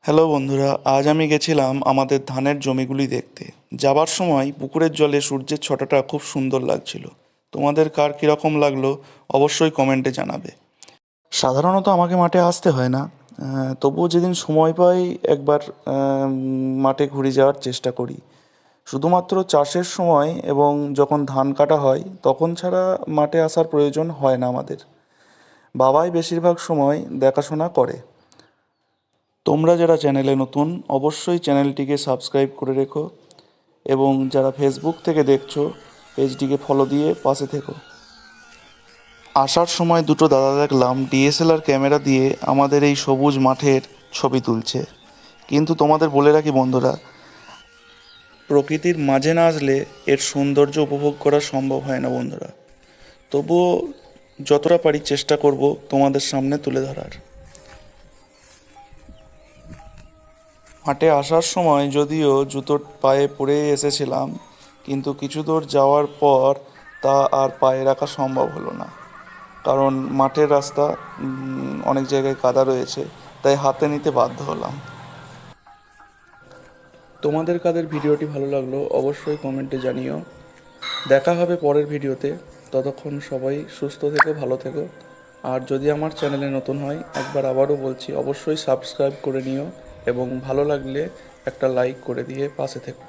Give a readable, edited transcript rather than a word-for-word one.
Hello বন্ধুরা, আজ আমি গেছিলাম আমাদের ধানের জমিগুলি দেখতে। যাবার সময় পুকুরের জলে সূর্যের ছটাটা খুব সুন্দর লাগছিল। তোমাদের কার কীরকম লাগলো অবশ্যই কমেন্টে জানাবে। সাধারণত আমাকে মাঠে আসতে হয় না, তবুও যেদিন সময় পাই একবার মাঠে ঘুরে যাওয়ার চেষ্টা করি। শুধুমাত্র চাষের সময় এবং যখন ধান কাটা হয় তখন ছাড়া মাঠে আসার প্রয়োজন হয় না আমাদের। বাবাই বেশিরভাগ সময় দেখাশোনা করে। তোমরা যারা চ্যানেলে নতুন অবশ্যই চ্যানেলটিকে সাবস্ক্রাইব করে রেখো এবং যারা ফেসবুক থেকে দেখছো পেজটিকে ফলো দিয়ে পাশে থেকো। আসার সময় দুটো দাদা দেখলাম ডিএসএলআর ক্যামেরা দিয়ে আমাদের এই সবুজ মাঠের ছবি তুলছে। কিন্তু তোমাদের বলে রাখি বন্ধুরা, প্রকৃতির মাঝে না আসলে এর সৌন্দর্য উপভোগ করা সম্ভব হয় না বন্ধুরা। তবুও যতটা পারি চেষ্টা করব তোমাদের সামনে তুলে ধরার। মাঠে আসার সময় যদিও জুতো পায়ে পরে এসেছিলাম, কিন্তু কিছু দূর যাওয়ার পর তা আর পায়ে রাখা সম্ভব হলো না। কারণ মাঠের রাস্তা অনেক জায়গায় কাদা রয়েছে, তাই হাতে নিতে বাধ্য হলাম। তোমাদের কাদের ভিডিওটি ভালো লাগলো অবশ্যই কমেন্টে জানিও। দেখা হবে পরের ভিডিওতে। ততক্ষণ সবাই সুস্থ থেকো, ভালো থেকো। আর যদি আমার চ্যানেলে নতুন হয় একবার আবারও বলছি অবশ্যই সাবস্ক্রাইব করে নিও এবং ভালো লাগলে একটা লাইক করে দিয়ে পাশে থেকো।